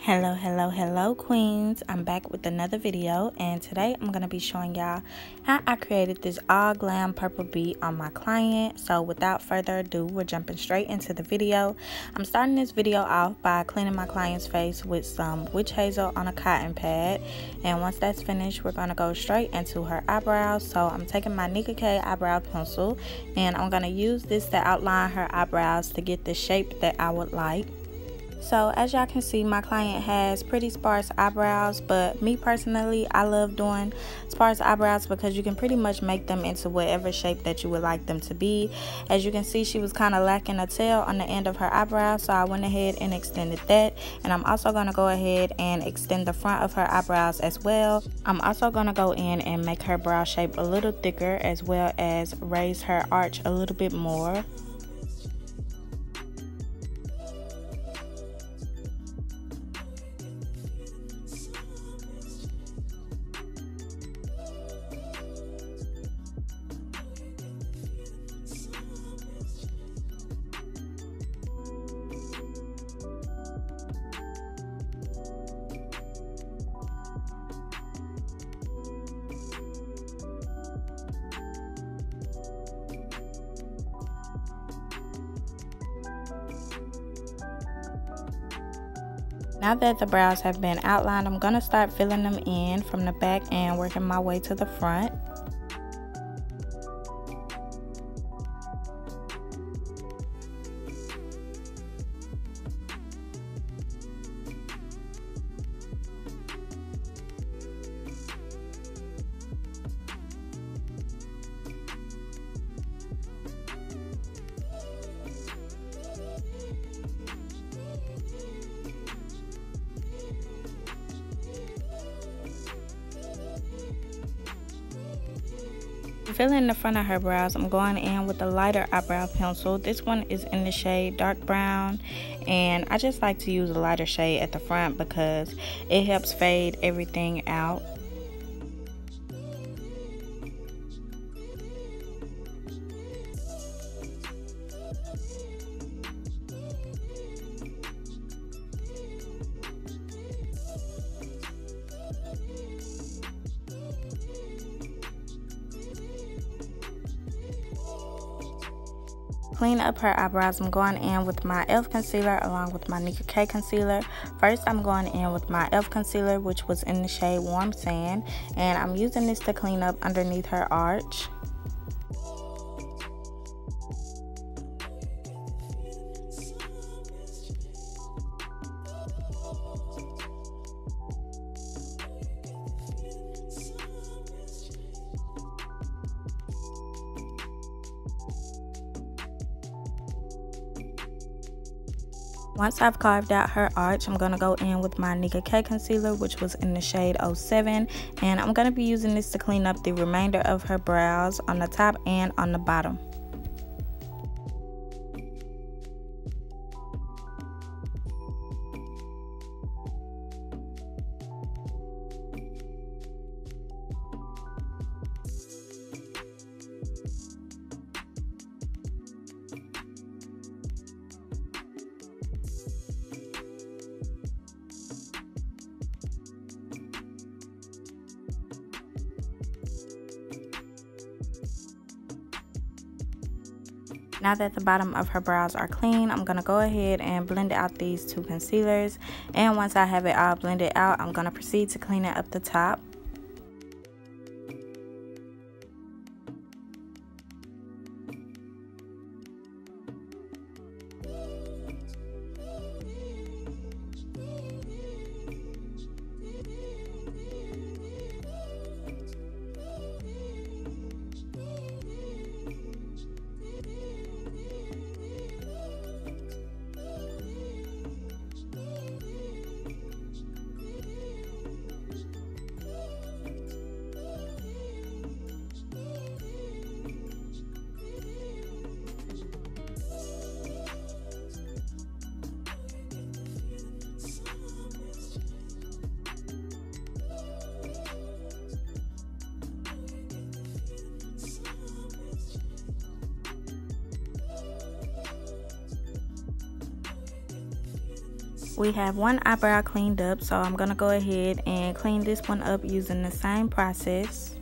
Hello queens. I'm back with another video, and today I'm going to be showing y'all how I created this all glam purple beat on my client. So without further ado, we're jumping straight into the video. I'm starting this video off by cleaning my client's face with some witch hazel on a cotton pad, and once that's finished, we're going to go straight into her eyebrows. So I'm taking my Nicka K eyebrow pencil, and I'm going to use this to outline her eyebrows to get the shape that I would like. So as y'all can see, my client has pretty sparse eyebrows, but me personally, I love doing sparse eyebrows because you can pretty much make them into whatever shape that you would like them to be. As you can see, she was kind of lacking a tail on the end of her eyebrow, so I went ahead and extended that. And I'm also going to go ahead and extend the front of her eyebrows as well. I'm also going to go in and make her brow shape a little thicker, as well as raise her arch a little bit more. Now that the brows have been outlined, I'm going to start filling them in from the back and working my way to the front. Filling the front of her brows, I'm going in with a lighter eyebrow pencil. This one is in the shade dark brown, and I just like to use a lighter shade at the front because it helps fade everything out. Clean up her eyebrows, I'm going in with my e.l.f. concealer along with my Nicka K concealer. First, I'm going in with my e.l.f. concealer, which was in the shade Warm Sand, and I'm using this to clean up underneath her arch. Once I've carved out her arch, I'm going to go in with my Nicka K concealer, which was in the shade 07, and I'm going to be using this to clean up the remainder of her brows on the top and on the bottom. Now that the bottom of her brows are clean, I'm going to go ahead and blend out these two concealers. And once I have it all blended out, I'm going to proceed to clean it up the top. We have one eyebrow cleaned up, so I'm gonna go ahead and clean this one up using the same process.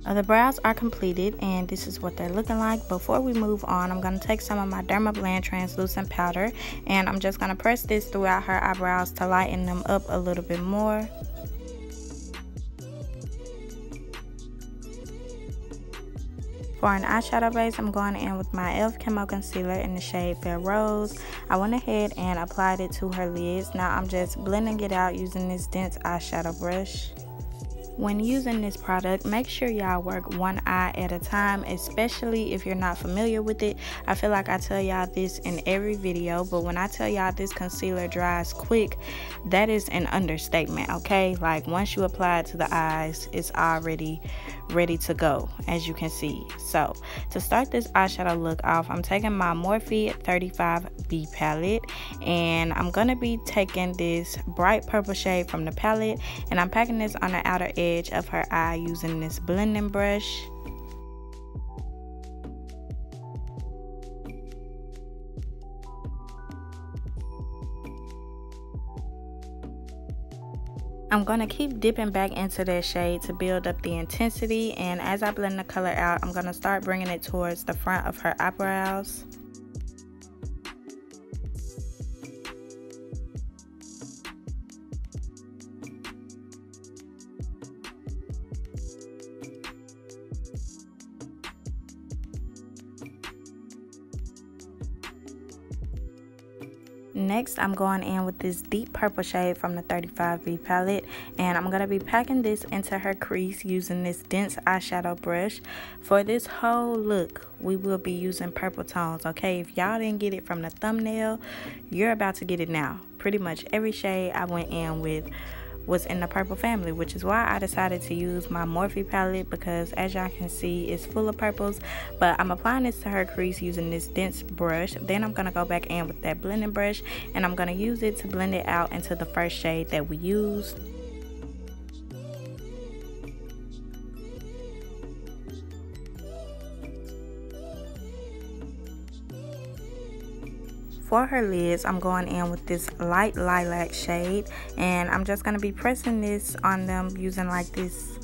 The brows are completed and this is what they're looking like. Before we move on, I'm going to take some of my Dermablend translucent powder and I'm just going to press this throughout her eyebrows to lighten them up a little bit more. For an eyeshadow base, I'm going in with my e.l.f. Camo Concealer in the shade Fair Rose. I went ahead and applied it to her lids. Now I'm just blending it out using this dense eyeshadow brush. When using this product, make sure y'all work one eye at a time, especially if you're not familiar with it. I feel like I tell y'all this in every video, but when I tell y'all this concealer dries quick, that is an understatement, okay? Like once you apply it to the eyes, it's already ready to go, as you can see. So to start this eyeshadow look off, I'm taking my Morphe 35B palette and I'm gonna be taking this bright purple shade from the palette and I'm packing this on the outer edge of her eye using this blending brush. I'm going to keep dipping back into that shade to build up the intensity, and as I blend the color out, I'm going to start bringing it towards the front of her eyebrows. Next, I'm going in with this deep purple shade from the 35B palette, and I'm going to be packing this into her crease using this dense eyeshadow brush. For this whole look, we will be using purple tones, okay? If y'all didn't get it from the thumbnail, you're about to get it now. Pretty much every shade I went in with was in the purple family, which is why I decided to use my Morphe palette, because as y'all can see, it's full of purples. But I'm applying this to her crease using this dense brush. Then I'm going to go back in with that blending brush and I'm going to use it to blend it out into the first shade that we used. For her lids, I'm going in with this light lilac shade and I'm just going to be pressing this on them using like this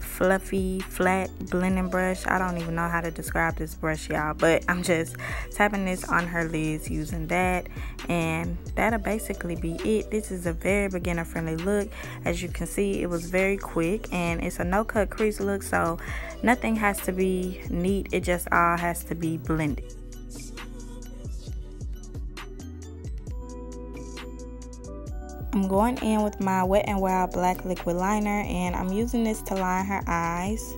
fluffy flat blending brush. I don't even know how to describe this brush, y'all, but I'm just tapping this on her lids using that, and that'll basically be it. This is a very beginner friendly look. As you can see, it was very quick and it's a no cut crease look, so nothing has to be neat, it just all has to be blended. I'm going in with my Wet n Wild black liquid liner and I'm using this to line her eyes.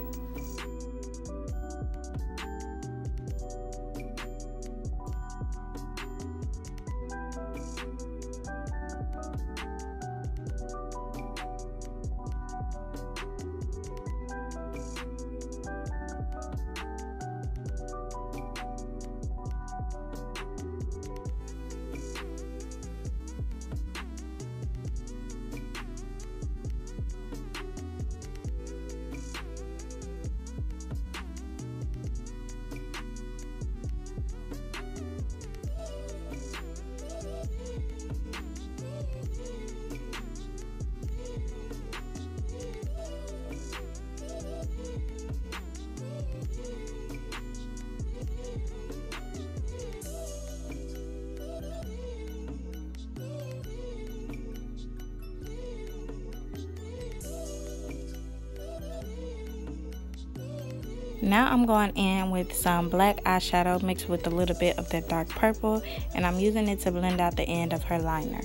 Now I'm going in with some black eyeshadow mixed with a little bit of that dark purple, and I'm using it to blend out the end of her liner.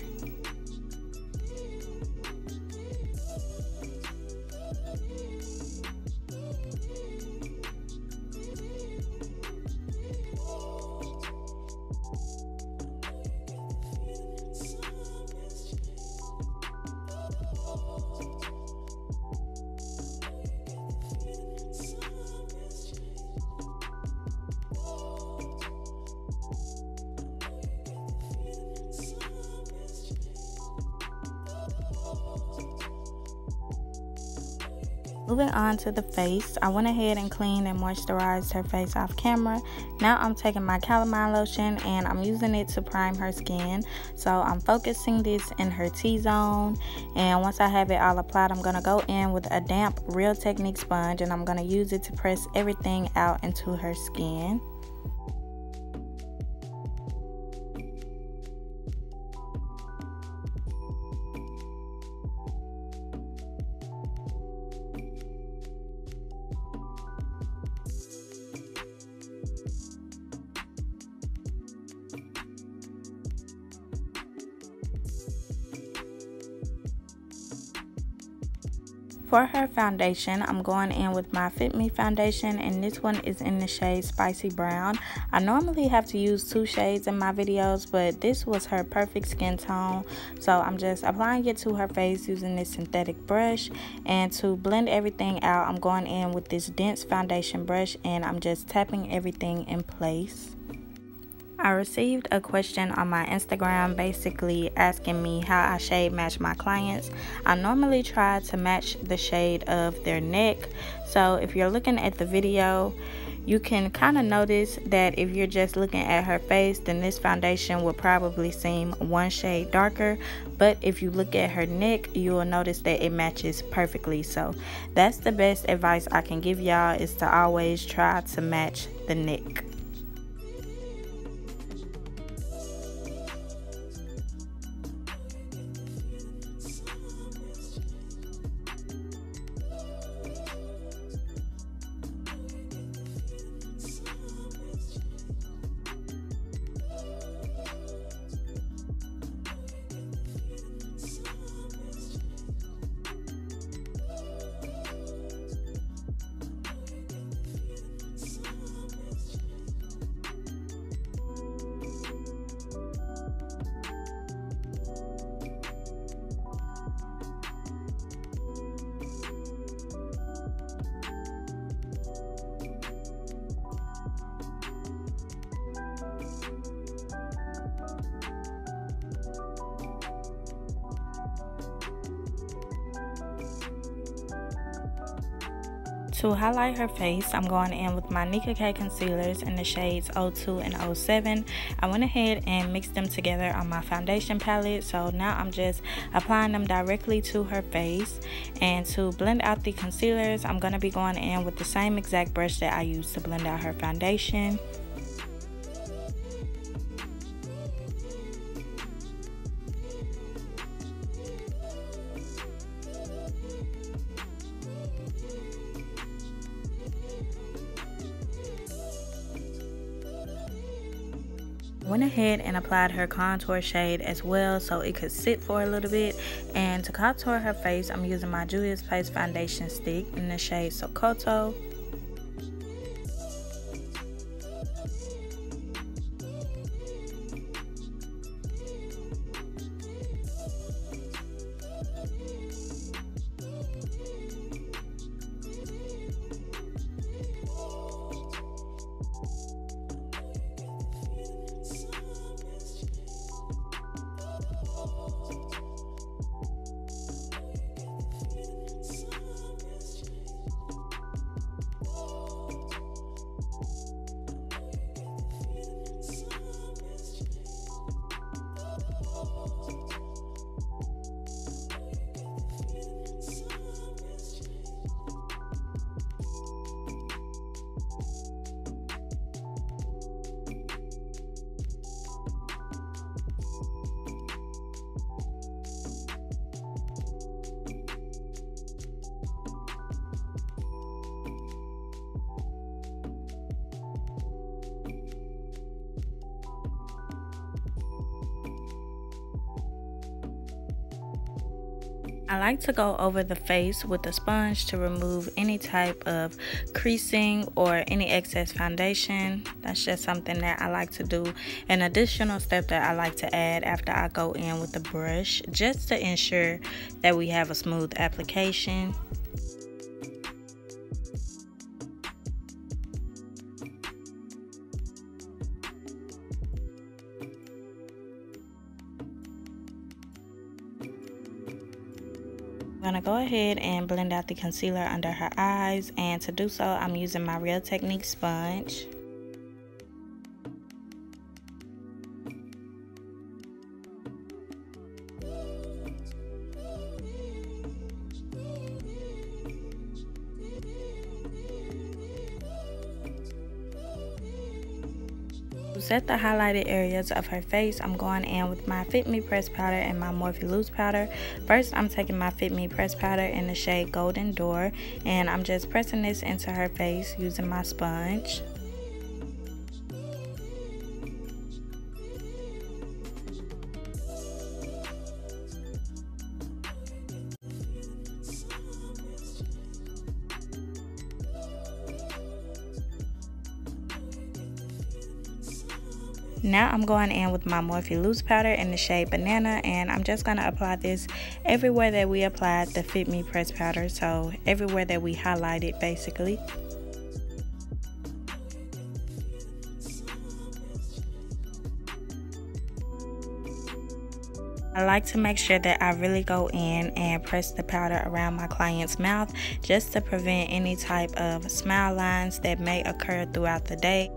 Moving on to the face, I went ahead and cleaned and moisturized her face off camera. Now I'm taking my calamine lotion and I'm using it to prime her skin. So I'm focusing this in her T-zone, and once I have it all applied, I'm going to go in with a damp Real Technique sponge and I'm going to use it to press everything out into her skin. For her foundation, I'm going in with my Fit Me foundation, and this one is in the shade Spicy Brown. I normally have to use 2 shades in my videos, but this was her perfect skin tone. So I'm just applying it to her face using this synthetic brush. And to blend everything out, I'm going in with this dense foundation brush and I'm just tapping everything in place. I received a question on my Instagram basically asking me how I shade match my clients. I normally try to match the shade of their neck. So if you're looking at the video, you can kind of notice that if you're just looking at her face, then this foundation will probably seem 1 shade darker. But if you look at her neck, you will notice that it matches perfectly. So that's the best advice I can give y'all, is to always try to match the neck. To highlight her face, I'm going in with my Nicka K concealers in the shades 02 and 07. I went ahead and mixed them together on my foundation palette. So now I'm just applying them directly to her face. And to blend out the concealers, I'm going to be going in with the same exact brush that I used to blend out her foundation. Went ahead and applied her contour shade as well so it could sit for a little bit. And to contour her face, I'm using my Juvias foundation stick in the shade Sokoto. I like to go over the face with a sponge to remove any type of creasing or any excess foundation. That's just something that I like to do. An additional step that I like to add after I go in with the brush, just to ensure that we have a smooth application. I'm going to go ahead and blend out the concealer under her eyes, and to do so I'm using my Real Technique sponge. To set the highlighted areas of her face, I'm going in with my Fit Me pressed powder and my Morphe loose powder. First, I'm taking my Fit Me pressed powder in the shade Golden Door, and I'm just pressing this into her face using my sponge. Now I'm going in with my Morphe loose powder in the shade Banana, and I'm just going to apply this everywhere that we applied the Fit Me pressed powder, so everywhere that we highlighted basically. I like to make sure that I really go in and press the powder around my client's mouth just to prevent any type of smile lines that may occur throughout the day.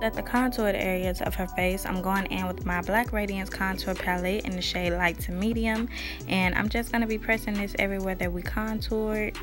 At the contoured areas of her face, I'm going in with my Black Radiance contour palette in the shade light to medium, and I'm just going to be pressing this everywhere that we contoured.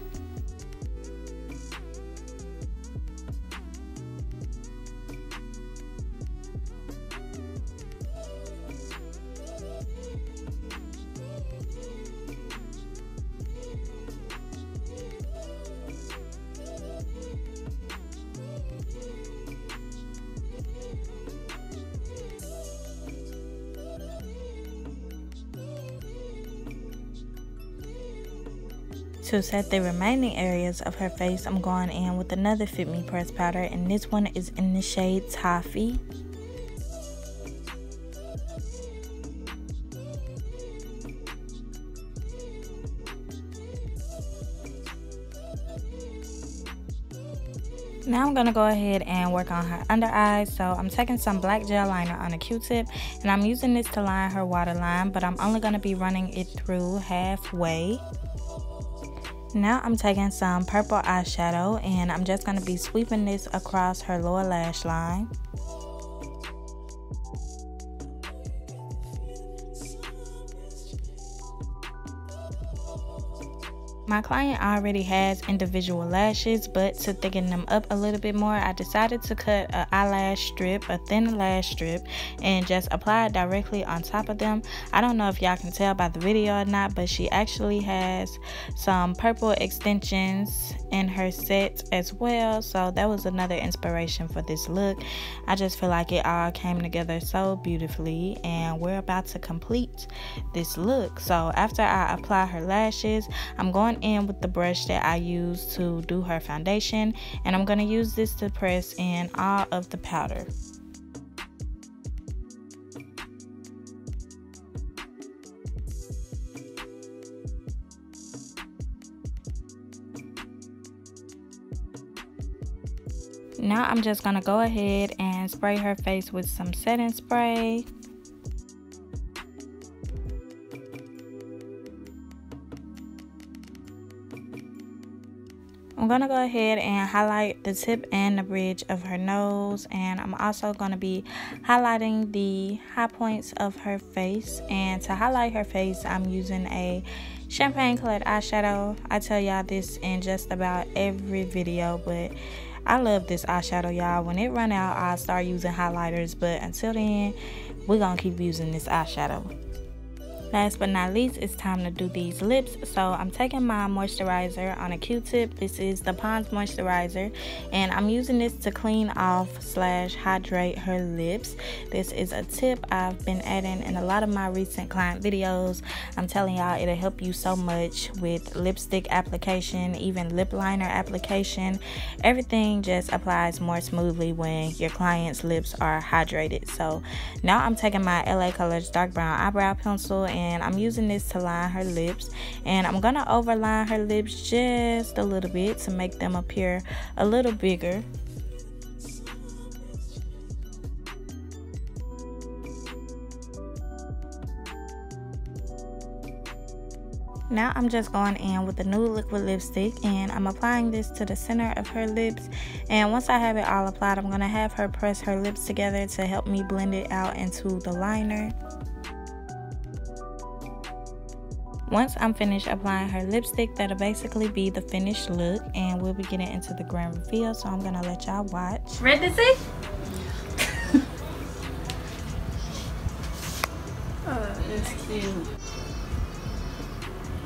To set the remaining areas of her face, I'm going in with another Fit Me pressed powder, and this one is in the shade Toffee. Now I'm going to go ahead and work on her under eyes. So I'm taking some black gel liner on a Q-tip, and I'm using this to line her waterline, but I'm only going to be running it through halfway. Now I'm taking some purple eyeshadow, and I'm just going to be sweeping this across her lower lash line. My client already has individual lashes, but to thicken them up a little bit more, I decided to cut an eyelash strip, a thin lash strip, and just apply it directly on top of them. I don't know if y'all can tell by the video or not, but she actually has some purple extensions in her set as well, so that was another inspiration for this look. I just feel like it all came together so beautifully, and we're about to complete this look. So after I apply her lashes, I'm going in with the brush that I use to do her foundation, and I'm going to use this to press in all of the powder. Now I'm just going to go ahead and spray her face with some setting spray. I'm going to go ahead and highlight the tip and the bridge of her nose, and I'm also going to be highlighting the high points of her face. And to highlight her face, I'm using a champagne colored eyeshadow. I tell y'all this in just about every video, but I love this eyeshadow, y'all. When it run out, I'll start using highlighters, but until then, we're going to keep using this eyeshadow. Last but not least, it's time to do these lips. So I'm taking my moisturizer on a Q-tip. This is the Pond's moisturizer, and I'm using this to clean off / hydrate her lips. This is a tip I've been adding in a lot of my recent client videos. I'm telling y'all, it'll help you so much with lipstick application, even lip liner application. Everything just applies more smoothly when your client's lips are hydrated. So now I'm taking my LA Colors dark brown eyebrow pencil, and I'm using this to line her lips, and I'm gonna overline her lips just a little bit to make them appear a little bigger. Now I'm just going in with the Nude liquid lipstick, and I'm applying this to the center of her lips. And once I have it all applied, I'm gonna have her press her lips together to help me blend it out into the liner. Once I'm finished applying her lipstick, that'll basically be the finished look, and we'll be getting into the grand reveal, so I'm gonna let y'all watch. Ready to see? Oh, it's cute.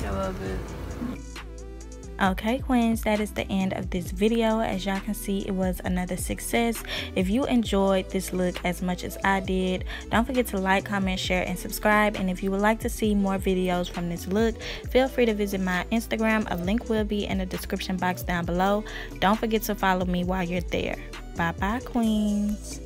I love it. Okay, queens, that is the end of this video. As y'all can see, it was another success. If you enjoyed this look as much as I did, don't forget to like, comment, share, and subscribe. And if you would like to see more videos from this look, feel free to visit my Instagram. A link will be in the description box down below. Don't forget to follow me while you're there. Bye bye, queens.